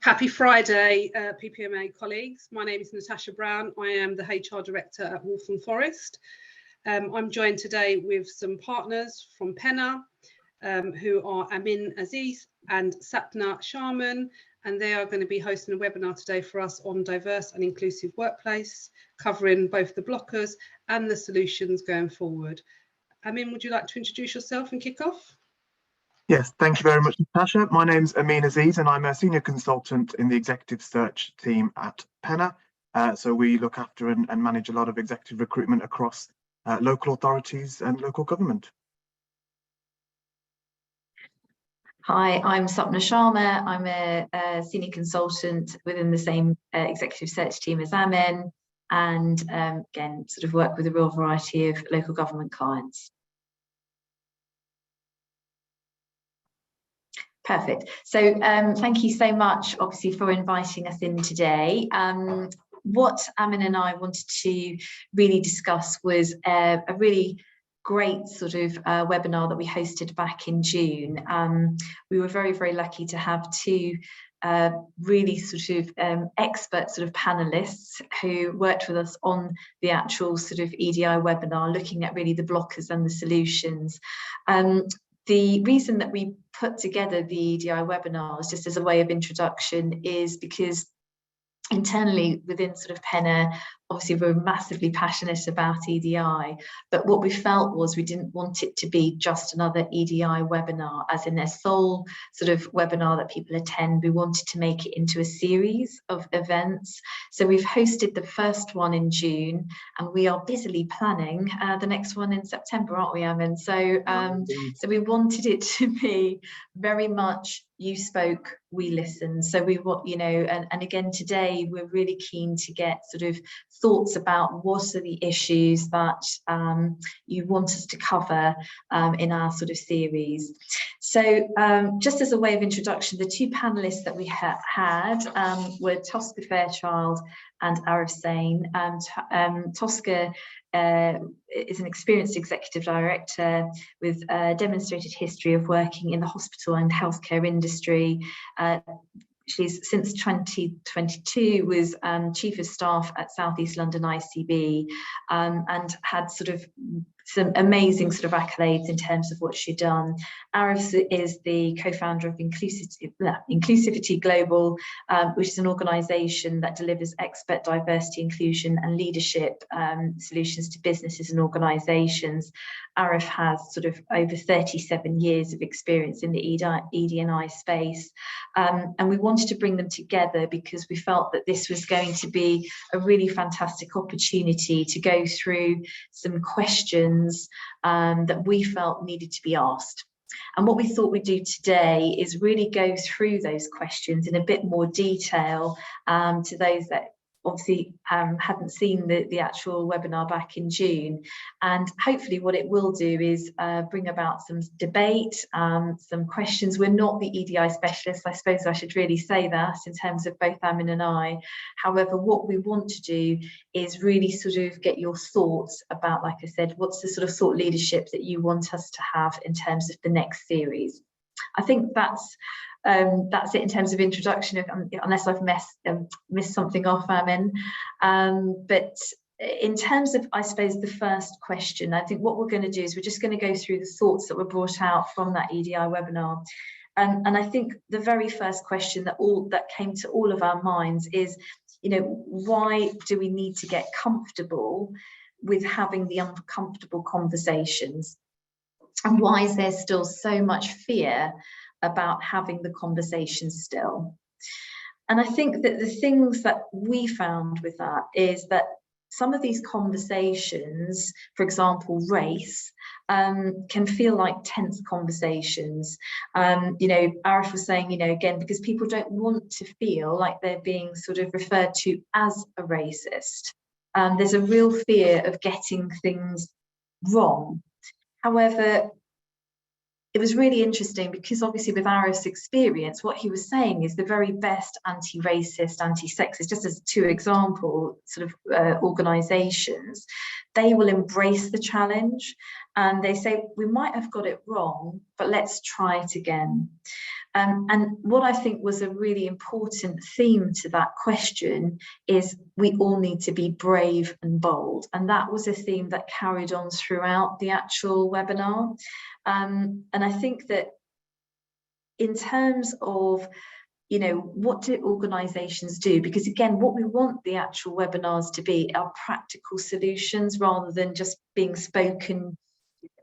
Happy Friday, PPMA colleagues. My name is Natasha Brown. I am the HR Director at Waltham Forest. I'm joined today with some partners from Penna, who are Amin, Aziz and Sapna, Sharma, and they are going to be hosting a webinar today for us on diverse and inclusive workplace, covering both the blockers and the solutions going forward. Amin, would you like to introduce yourself and kick off? Yes, thank you very much, Natasha. My name's Amin Aziz and I'm a senior consultant in the executive search team at Penna. So we look after and manage a lot of executive recruitment across local authorities and local government. Hi, I'm Sapna Sharma. I'm a senior consultant within the same executive search team as Amin, and again, sort of work with a real variety of local government clients. Perfect. So thank you so much, obviously, for inviting us in today. What Amin and I wanted to really discuss was a really great sort of webinar that we hosted back in June. We were very, very lucky to have two really sort of expert sort of panelists who worked with us on the actual sort of EDI webinar, looking at really the blockers and the solutions. The reason that we put together the EDI webinars, just as a way of introduction, is because internally within sort of Penna, obviously we're massively passionate about EDI, but what we felt was we didn't want it to be just another EDI webinar, as in their sole sort of webinar that people attend. We wanted to make it into a series of events. So we've hosted the first one in June, and we are busily planning the next one in September, aren't we, Amin? So, so we wanted it to be very much you spoke, we listened. So we want, you know, and again today we're really keen to get sort of thoughts about what are the issues that you want us to cover in our sort of series. So just as a way of introduction, the two panelists that we had were Tosca Fairchild and Arif Sain. Tosca is an experienced executive director with a demonstrated history of working in the hospital and healthcare industry. She's since 2022 was Chief of Staff at Southeast London ICB, and had sort of some amazing sort of accolades in terms of what she'd done. Arif is the co-founder of Inclusivity Global, which is an organisation that delivers expert diversity, inclusion and leadership solutions to businesses and organisations. Arif has sort of over 37 years of experience in the ED&I space, and we wanted to bring them together because we felt that this was going to be a really fantastic opportunity to go through some questions that we felt needed to be asked. And what we thought we'd do today is really go through those questions in a bit more detail to those that obviously hadn't seen the actual webinar back in June. And hopefully what it will do is bring about some debate, some questions. We're not the EDI specialists, I suppose I should really say that, in terms of both Amin and I. However, what we want to do is really sort of get your thoughts about, like I said, what's the sort of thought leadership that you want us to have in terms of the next series. I think that's it in terms of introduction, unless I've missed something off, Amin. But in terms of, I suppose, the first question, I think what we're going to do is we're just going to go through the thoughts that were brought out from that EDI webinar. And I think the very first question that came to all of our minds is, you know, why do we need to get comfortable with having the uncomfortable conversations? And why is there still so much fear about having the conversation still? And I think that the things that we found with that is that some of these conversations, for example, race, can feel like tense conversations. You know, Arif was saying, you know, again, because people don't want to feel like they're being sort of referred to as a racist. There's a real fear of getting things wrong. However, it was really interesting because obviously with Arif's experience, what he was saying is the very best anti-racist, anti-sexist, just as two example sort of organisations, they will embrace the challenge and they say, we might have got it wrong, but let's try it again. And what I think was a really important theme to that question is we all need to be brave and bold. And that was a theme that carried on throughout the actual webinar. And I think that in terms of, you know, what do organisations do? Because again, what we want the actual webinars to be are practical solutions rather than just being spoken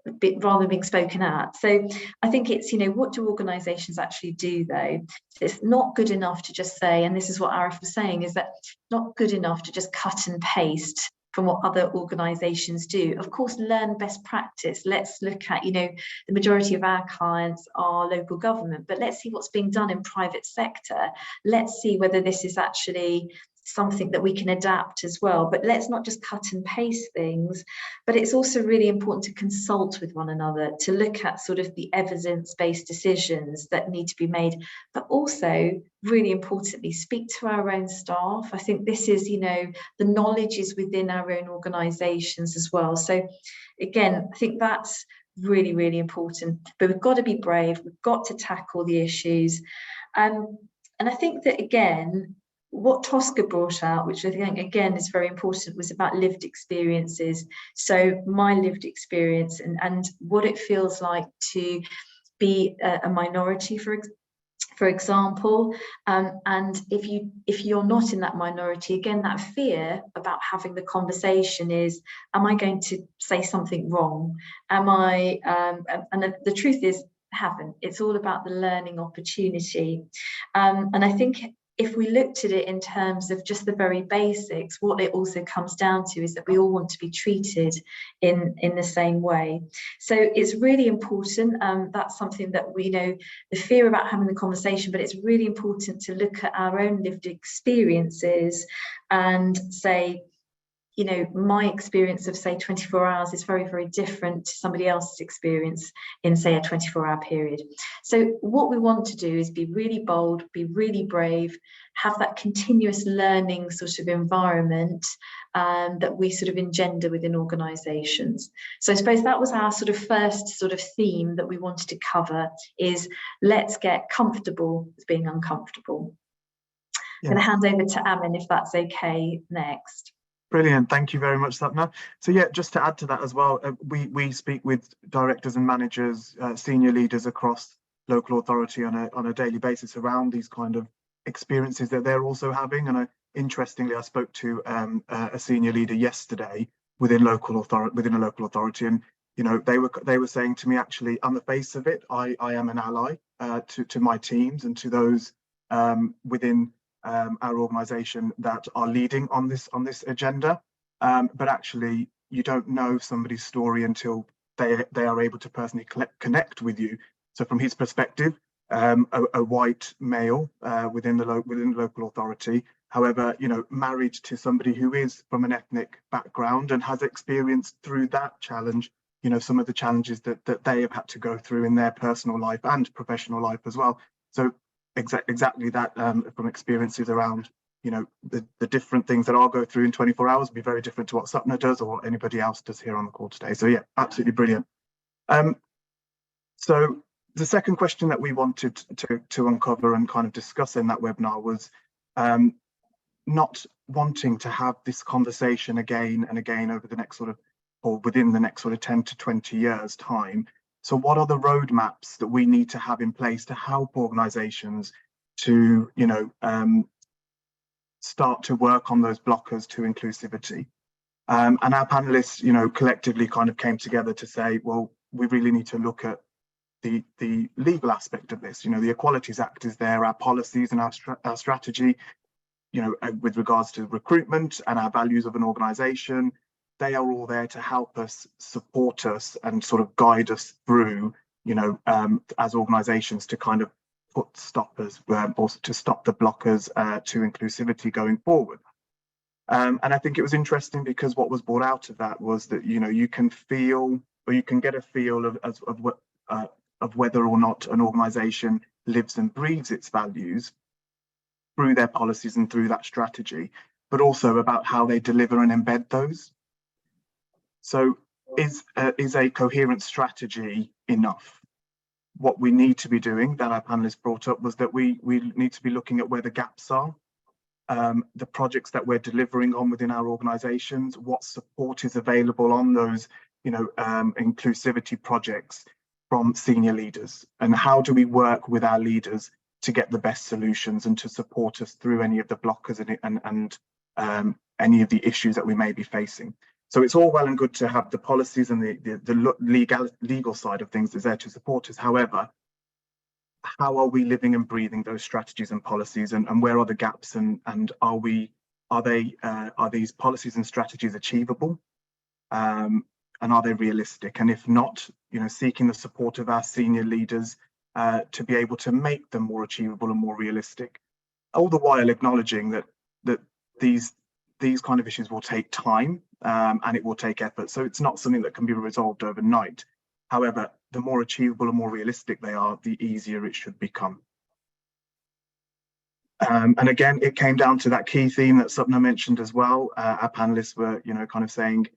at. So I think it's, you know, what do organisations actually do though? So it's not good enough to just say, and this is what Arif was saying, is that it's not good enough to just cut and paste from what other organisations do. Of course, learn best practice. Let's look at, you know, the majority of our clients are local government, but let's see what's being done in private sector. Let's see whether this is actually something that we can adapt as well. But let's not just cut and paste things, but it's also really important to consult with one another, to look at sort of the evidence-based decisions that need to be made, but also really importantly, speak to our own staff. I think this is, you know, the knowledge is within our own organisations as well. So again, I think that's really, really important, but we've got to be brave. We've got to tackle the issues. And I think that, again, what Tosca brought out, which I think again is very important, was about lived experiences. So my lived experience and what it feels like to be a minority, for example, and if you're not in that minority, again, that fear about having the conversation is, am I going to say something wrong? Am I? And the truth is, I haven't. It's all about the learning opportunity, and I think if we looked at it in terms of just the very basics, what it also comes down to is that we all want to be treated in the same way. So it's really important. That's something that we know, the fear about having the conversation, but it's really important to look at our own lived experiences and say, you know, my experience of, say, 24 hours is very, very different to somebody else's experience in, say, a 24-hour period. So what we want to do is be really bold, be really brave, have that continuous learning sort of environment that we sort of engender within organisations. So I suppose that was our sort of first sort of theme that we wanted to cover, is let's get comfortable with being uncomfortable. Yeah. I'm going to hand over to Amin, if that's okay, next. Brilliant. Thank you very much, Sapna. So yeah, just to add to that as well, we speak with directors and managers, senior leaders across local authority on a daily basis around these kind of experiences that they're also having. And interestingly, I spoke to a senior leader yesterday within a local authority, and you know, they were saying to me, actually, on the face of it, I am an ally to my teams and to those within our organisation that are leading on this agenda, but actually you don't know somebody's story until they are able to personally connect with you. So from his perspective, a white male within the local authority, however, you know, married to somebody who is from an ethnic background and has experienced through that challenge, you know, some of the challenges that they have had to go through in their personal life and professional life as well. So exactly that, from experiences around, you know, the different things that I'll go through in 24 hours will be very different to what Sapna does or what anybody else does here on the call today. So yeah, absolutely brilliant. So the second question that we wanted to uncover and kind of discuss in that webinar was not wanting to have this conversation again and again over the next sort of, or within the next sort of 10 to 20 years time. So what are the roadmaps that we need to have in place to help organisations to, you know, start to work on those blockers to inclusivity? And our panelists, you know, collectively kind of came together to say, well, we really need to look at the legal aspect of this. You know, the Equalities Act is there, our policies and our strategy, you know, with regards to recruitment and our values of an organisation. They are all there to help us, support us and sort of guide us through, you know, as organisations to kind of put stoppers, also to stop the blockers to inclusivity going forward. And I think it was interesting because what was brought out of that was that, you know, you can feel, or you can get a feel of whether or not an organisation lives and breathes its values through their policies and through that strategy, but also about how they deliver and embed those. So is a coherent strategy enough? what we need to be doing, that our panelists brought up, was that we need to be looking at where the gaps are, the projects that we're delivering on within our organisations, what support is available on those, inclusivity projects from senior leaders, and how do we work with our leaders to get the best solutions and to support us through any of the blockers and any of the issues that we may be facing. So it's all well and good to have the policies and the legal side of things is there to support us. However, how are we living and breathing those strategies and policies, and where are the gaps, and are these policies and strategies achievable, and are they realistic? And if not, seeking the support of our senior leaders to be able to make them more achievable and more realistic, all the while acknowledging that these kind of issues will take time, and it will take effort. So it's not something that can be resolved overnight. However, the more achievable and more realistic they are, the easier it should become. And again, it came down to that key theme that Sapna mentioned as well. Our panelists were, kind of saying,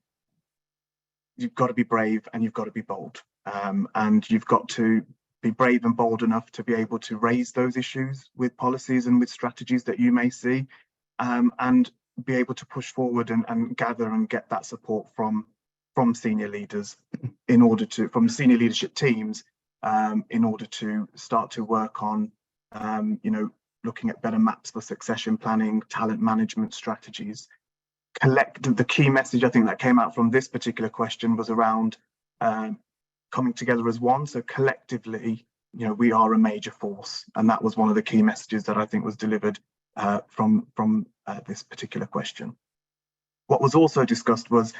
you've got to be brave and you've got to be bold. And you've got to be brave and bold enough to be able to raise those issues with policies and with strategies that you may see, and be able to push forward and gather and get that support from senior leaders from senior leadership teams, in order to start to work on, looking at better maps for succession planning, talent management strategies. The key message I think that came out from this particular question was around coming together as one. So collectively, we are a major force, and that was one of the key messages that I think was delivered from this particular question. What was also discussed was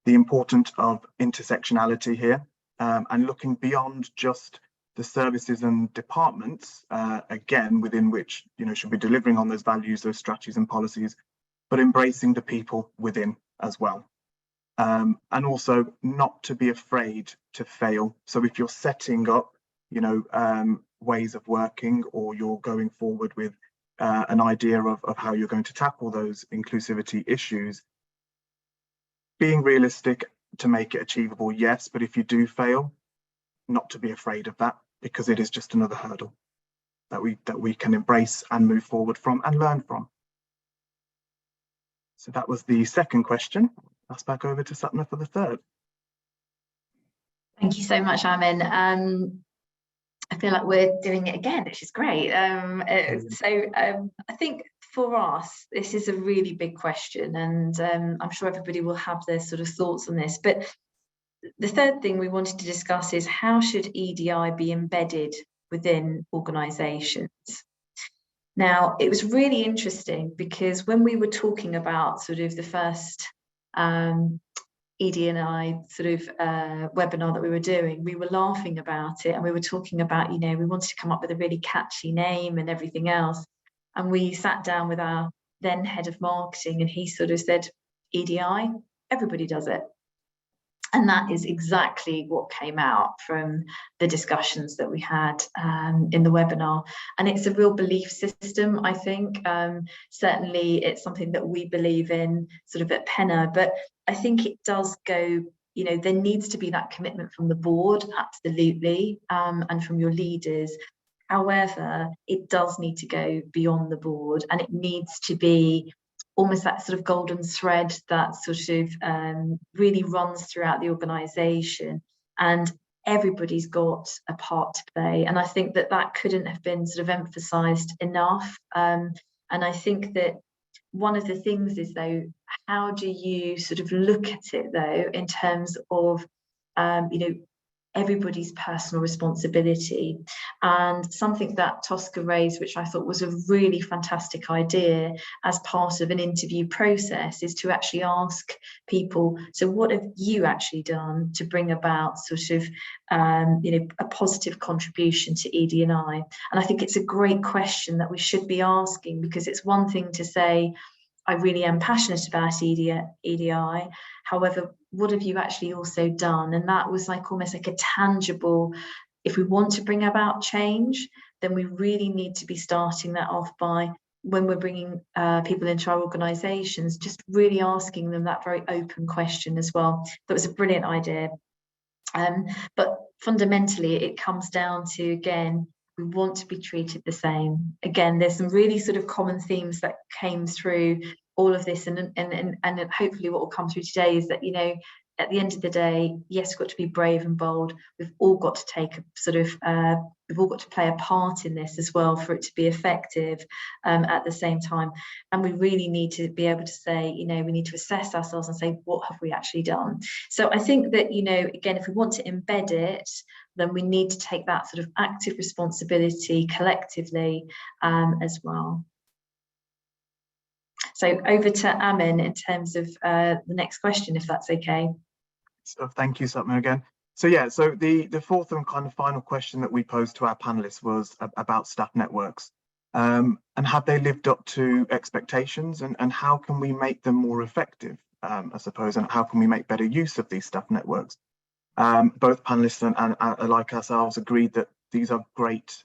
the importance of intersectionality here, and looking beyond just the services and departments, again, within which, should be delivering on those values, those strategies and policies, but embracing the people within as well. And also not to be afraid to fail. So if you're setting up, ways of working, or you're going forward with an idea of how you're going to tackle those inclusivity issues, being realistic to make it achievable, yes, but if you do fail, not to be afraid of that, because it is just another hurdle that we can embrace and move forward from and learn from. So that was the second question. Pass back over to Sapna for the third. Thank you so much, Amin. I feel like we're doing it again, which is great. I think for us, this is a really big question, and I'm sure everybody will have their sort of thoughts on this. But the third thing we wanted to discuss is, how should EDI be embedded within organisations? Now, it was really interesting because when we were talking about sort of the first EDI sort of webinar that we were doing, we were laughing about it, and we were talking about, we wanted to come up with a really catchy name and everything else. And we sat down with our then head of marketing, and he sort of said, EDI, everybody does it. And that is exactly what came out from the discussions that we had in the webinar. And it's a real belief system, I think. Certainly it's something that we believe in sort of at Penna, but I think it does go, there needs to be that commitment from the board, absolutely, and from your leaders. However, it does need to go beyond the board, and it needs to be almost that sort of golden thread that sort of really runs throughout the organisation, and everybody's got a part to play. And I think that couldn't have been sort of emphasised enough. And I think that one of the things is, though, how do you sort of look at it, though, in terms of, everybody's personal responsibility? And something that Tosca raised, which I thought was a really fantastic idea as part of an interview process, is to actually ask people, so what have you actually done to bring about sort of a positive contribution to ED&I? And I think it's a great question that we should be asking, because it's one thing to say, I really am passionate about EDI. However, what have you actually also done? And that was like almost like a tangible, if we want to bring about change, then we really need to be starting that off by, when we're bringing people into our organisations, just really asking them that very open question as well. That was a brilliant idea. But fundamentally, it comes down to, again, we want to be treated the same. Again, there's some really sort of common themes that came through all of this, and hopefully what will come through today is that, you know, at the end of the day, yes, we've got to be brave and bold. We've all got to take a sort of, we've all got to play a part in this as well for it to be effective at the same time. And we really need to be able to say, you know, we need to assess ourselves and say, what have we actually done? So I think that, you know, again, if we want to embed it, then we need to take that sort of active responsibility collectively as well. So over to Amin in terms of the next question, if that's okay. So thank you, Sapna, again. So yeah, so the fourth and kind of final question that we posed to our panelists was about staff networks. And have they lived up to expectations, and how can we make them more effective, I suppose, and how can we make better use of these staff networks? Both panelists and like ourselves agreed that these are great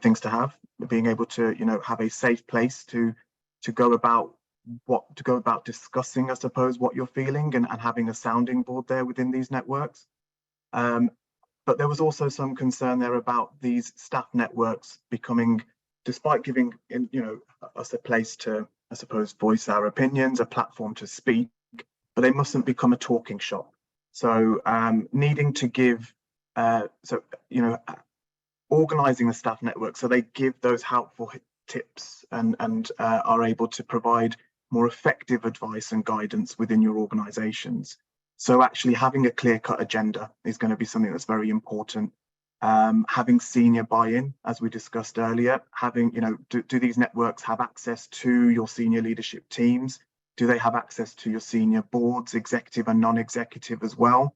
things to have, being able to, you know, have a safe place to go about discussing, I suppose, what you're feeling, and having a sounding board there within these networks. But there was also some concern there about these staff networks becoming, despite giving, you know, us a place to, I suppose, voice our opinions, a platform to speak, but they mustn't become a talking shop. So needing to give, you know, organising the staff network so they give those helpful tips and are able to provide more effective advice and guidance within your organisations. So actually having a clear-cut agenda is going to be something that's very important. Having senior buy-in, as we discussed earlier, having, you know, do these networks have access to your senior leadership teams? Do they have access to your senior boards, executive and non-executive as well?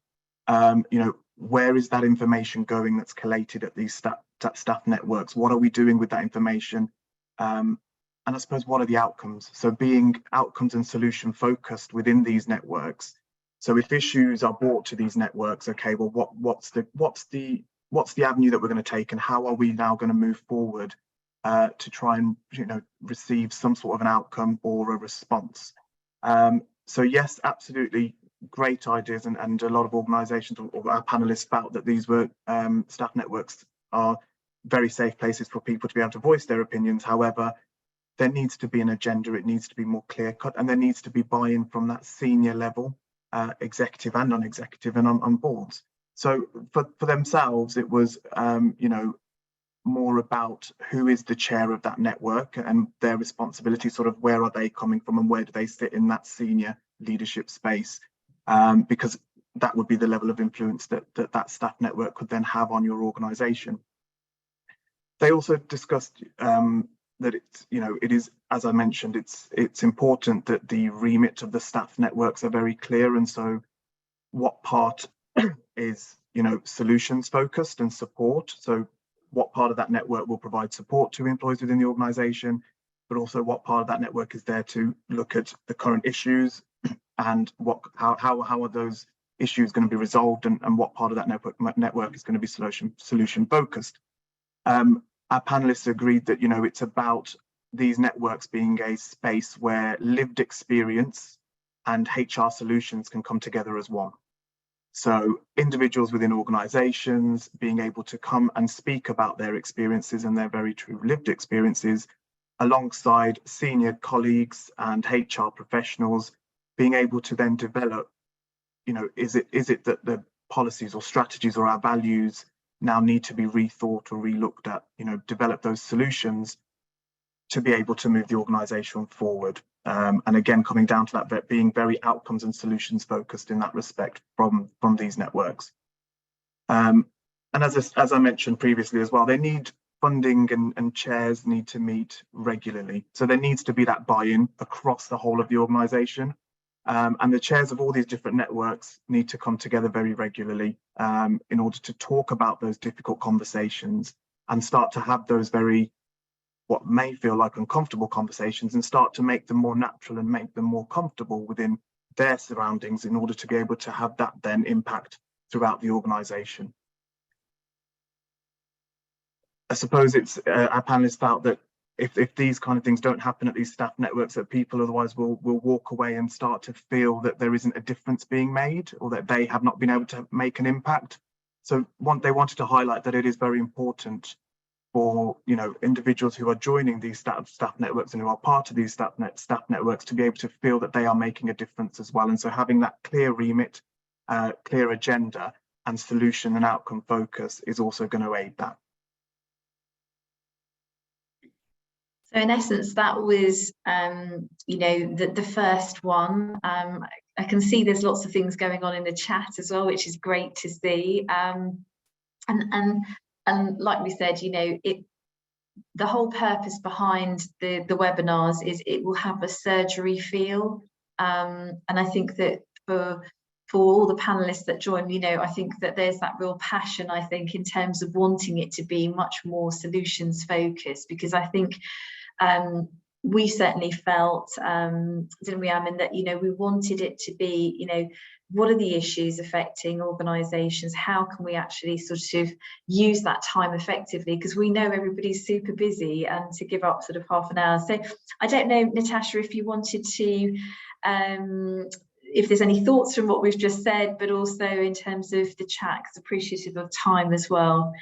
You know, where is that information going that's collated at these staff networks? What are we doing with that information? And I suppose, what are the outcomes? So being outcomes and solution focused within these networks. So if issues are brought to these networks, okay, well, what's the avenue that we're going to take, and how are we now going to move forward to try and, you know, receive some sort of an outcome or a response? So yes, absolutely great ideas, and a lot of organisations or our panelists felt that these were staff networks are very safe places for people to be able to voice their opinions. However, there needs to be an agenda, it needs to be more clear cut, and there needs to be buy-in from that senior level, executive and non-executive, and on boards. So for themselves, it was, you know, more about who is the chair of that network and their responsibility, sort of where are they coming from and where do they sit in that senior leadership space, because that would be the level of influence that staff network could then have on your organisation. They also discussed that it's, you know, it is, as I mentioned, it's important that the remit of the staff networks are very clear, and so what part is, you know, solutions focused and support. So what part of that network will provide support to employees within the organisation, but also what part of that network is there to look at the current issues and how are those issues going to be resolved, and what part of that network is going to be solution focused. Our panelists agreed that, you know, it's about these networks being a space where lived experience and HR solutions can come together as one. So individuals within organisations being able to come and speak about their experiences and their very true lived experiences, alongside senior colleagues and HR professionals being able to then develop, you know, is it that the policies or strategies or our values now need to be rethought or relooked at, you know, develop those solutions to be able to move the organisation forward. And again, coming down to that, being very outcomes and solutions focused in that respect from these networks. And as I mentioned previously as well, they need funding, and chairs need to meet regularly. So there needs to be that buy-in across the whole of the organisation. And the chairs of all these different networks need to come together very regularly in order to talk about those difficult conversations and start to have those what may feel like uncomfortable conversations, and start to make them more natural and make them more comfortable within their surroundings in order to be able to have that then impact throughout the organisation. I suppose it's our panelists felt that if these kind of things don't happen at these staff networks, that people otherwise will walk away and start to feel that there isn't a difference being made, or that they have not been able to make an impact. So they wanted to highlight that it is very important for, you know, individuals who are joining these staff networks and who are part of these staff networks to be able to feel that they are making a difference as well. And so having that clear remit, clear agenda and solution and outcome focus is also going to aid that. So in essence, that was, you know, the first one. I can see there's lots of things going on in the chat as well, which is great to see. And like we said, you know, the whole purpose behind the webinars is it will have a surgery feel. And I think that for all the panelists that join, you know, I think that there's that real passion, I think, in terms of wanting it to be much more solutions focused, because I think we certainly felt, didn't we, Amin, that, you know, we wanted it to be, you know, what are the issues affecting organisations? How can we actually sort of use that time effectively? Because we know everybody's super busy, and to give up sort of half an hour. So I don't know, Natasha, if you wanted to, if there's any thoughts from what we've just said, but also in terms of the chat, because appreciative of time as well.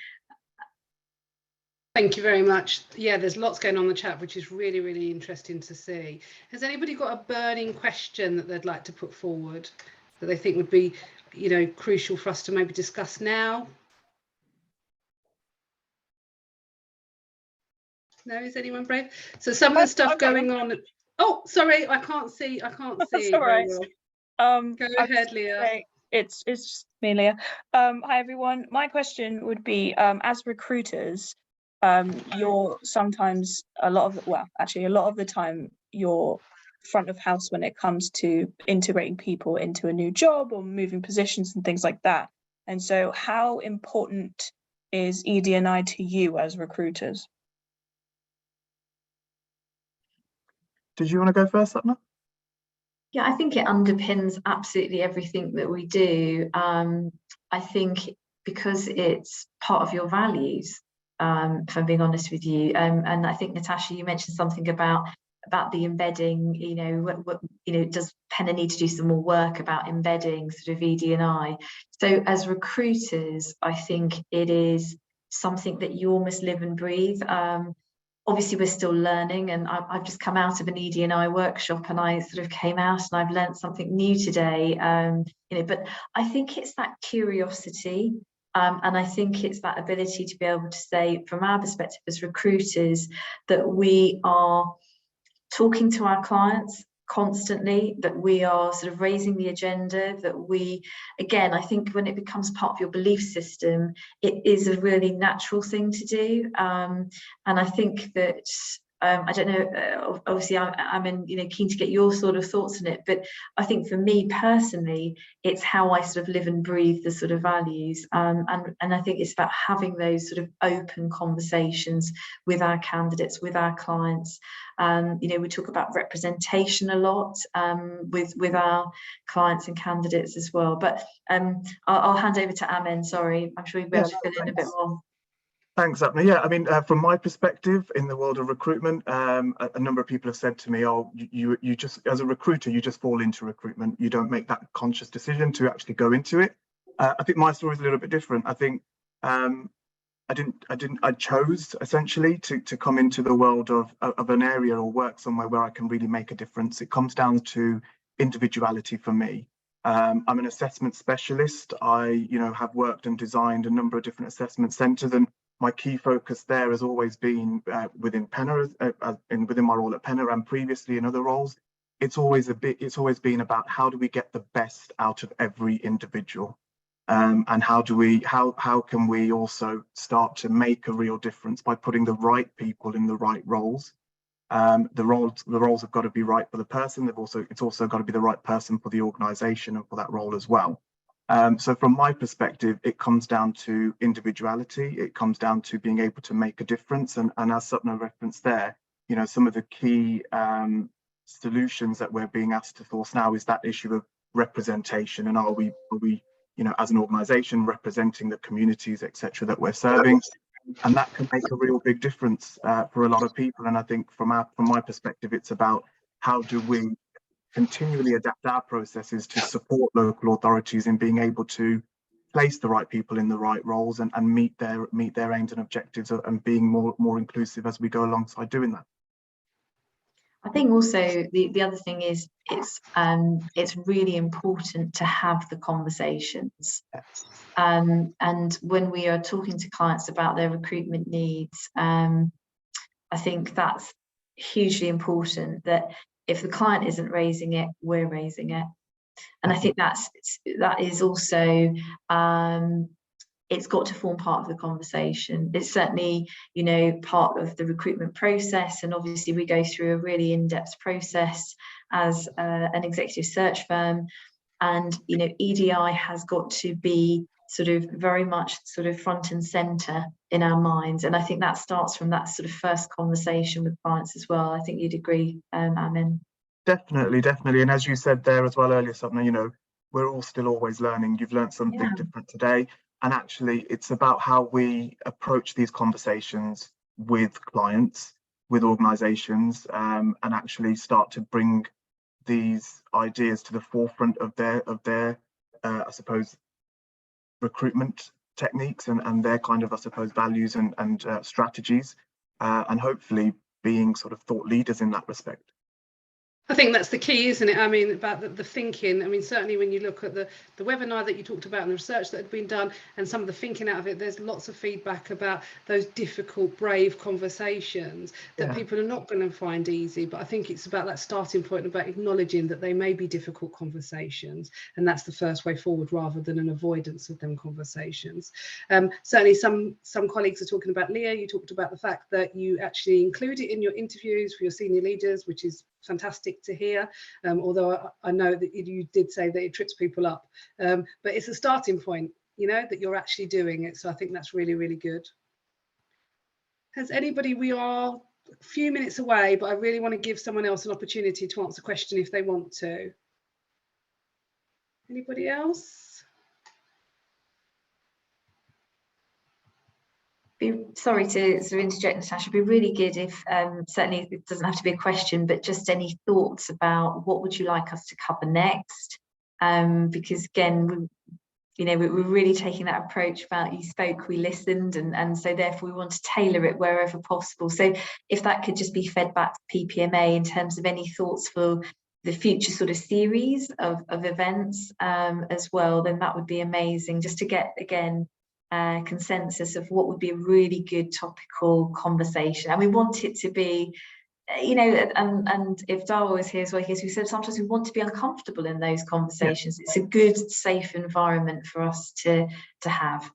Thank you very much. Yeah, there's lots going on in the chat, which is really, really interesting to see. Has anybody got a burning question that they'd like to put forward that they think would be, you know, crucial for us to maybe discuss now? No, is anyone brave? So some of the stuff going on. Oh, sorry, I can't see. I can't see. That's all right. Go ahead, Leah. It's just me, Leah. Hi everyone. My question would be, as recruiters, you're sometimes a lot of the time you're front of house when it comes to integrating people into a new job or moving positions and things like that. And so how important is ED&I to you as recruiters? Did you want to go first, Sapna? Yeah, I think it underpins absolutely everything that we do. I think because it's part of your values, if I'm being honest with you. And I think, Natasha, you mentioned something about the embedding, you know, does Penna need to do some more work about embedding sort of ED&I? So as recruiters, I think it is something that you almost live and breathe. Obviously, we're still learning, and I've just come out of an ED&I workshop, and I sort of came out and I've learned something new today. You know, but I think it's that curiosity. And I think it's that ability to be able to say, from our perspective as recruiters, that we are talking to our clients constantly, that we are sort of raising the agenda, that we, again, I think when it becomes part of your belief system, it is a really natural thing to do. And I think that, I don't know, obviously I'm you know, keen to get your sort of thoughts on it, but I think for me personally, it's how I sort of live and breathe the sort of values. And I think it's about having those sort of open conversations with our candidates, with our clients. You know, we talk about representation a lot with our clients and candidates as well. But I'll hand over to Amin, sorry, I'm sure you'll be able to fill in a bit more. Thanks, Sapna. Yeah, I mean, from my perspective in the world of recruitment, a number of people have said to me, "Oh, you just, as a recruiter, you just fall into recruitment. You don't make that conscious decision to actually go into it." I think my story is a little bit different. I think I chose essentially to come into the world of an area or work somewhere where I can really make a difference. It comes down to individuality for me. I'm an assessment specialist. I, you know, have worked and designed a number of different assessment centres, and my key focus there has always been within Penna, within my role at Penna, and previously in other roles. It's always been about how do we get the best out of every individual, and how can we also start to make a real difference by putting the right people in the right roles. The roles have got to be right for the person. It's also got to be the right person for the organisation and for that role as well. So from my perspective, it comes down to individuality. It comes down to being able to make a difference. And as Sapna referenced there, you know, some of the key solutions that we're being asked to source now is that issue of representation. And are we, you know, as an organisation representing the communities, etc., that we're serving? And that can make a real big difference for a lot of people. And I think from my perspective, it's about how do we continually adapt our processes to support local authorities in being able to place the right people in the right roles and meet their aims and objectives and being more inclusive as we go alongside doing that. I think also the other thing is it's really important to have the conversations. And when we are talking to clients about their recruitment needs, I think that's hugely important, that if the client isn't raising it, we're raising it. And I think that is also it's got to form part of the conversation. It's certainly, you know, part of the recruitment process, and obviously we go through a really in-depth process as an executive search firm, and you know, EDI has got to be sort of very much sort of front and center in our minds, and I think that starts from that sort of first conversation with clients as well. I think you'd agree, Amin. Definitely, and as you said there as well earlier, Sapna, you know, we're all still always learning. You've learned something different today. And actually, it's about how we approach these conversations with clients, with organisations, and actually start to bring these ideas to the forefront of their I suppose, recruitment techniques and their kind of, I suppose, values and strategies, and hopefully being sort of thought leaders in that respect. I think that's the key, isn't it? I mean, about the thinking. I mean, certainly when you look at the webinar that you talked about and the research that had been done and some of the thinking out of it, there's lots of feedback about those difficult, brave conversations that people are not going to find easy. But I think it's about that starting point, about acknowledging that they may be difficult conversations. And that's the first way forward, rather than an avoidance of them conversations. Certainly some colleagues are talking about, Leah, you talked about the fact that you actually include it in your interviews for your senior leaders, which is fantastic to hear, although I know that you did say that it trips people up, but it's a starting point, you know, that you're actually doing it. So I think that's really, really good. Has anybody, we are a few minutes away, but I really want to give someone else an opportunity to answer a question if they want to. Anybody else? Sorry to interject, Natasha. It'd be really good if, certainly it doesn't have to be a question, but just any thoughts about what would you like us to cover next? Because again, we're really taking that approach about you spoke, we listened, and so therefore we want to tailor it wherever possible. So if that could just be fed back to PPMA in terms of any thoughts for the future sort of series of events as well, then that would be amazing, just to get, again, consensus of what would be a really good topical conversation. And we want it to be, you know, and if Darwa was here as well, we said sometimes we want to be uncomfortable in those conversations. It's a good, safe environment for us to have.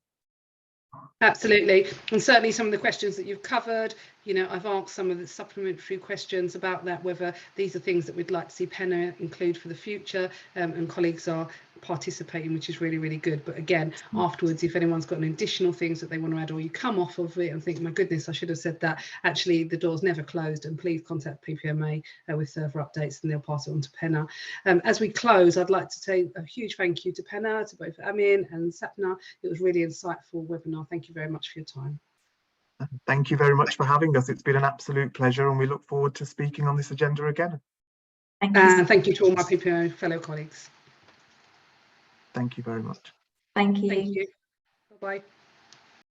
Absolutely, and certainly some of the questions that you've covered, you know, I've asked some of the supplementary questions about that, whether these are things that we'd like to see Penna include for the future, and colleagues are participating, which is really, really good. But again, afterwards, if anyone's got any additional things that they want to add, or you come off of it and think, my goodness, I should have said that, actually the door's never closed, and please contact PPMA with further updates and they'll pass it on to Penna. As we close, I'd like to say a huge thank you to Penna, to both Amin and Sapna. It was really insightful webinar. Thank you very much for your time. Thank you very much for having us. It's been an absolute pleasure, and we look forward to speaking on this agenda again. Thank you. And thank you to all my PPMA fellow colleagues. Thank you very much. Thank you. Thank you. Bye-bye.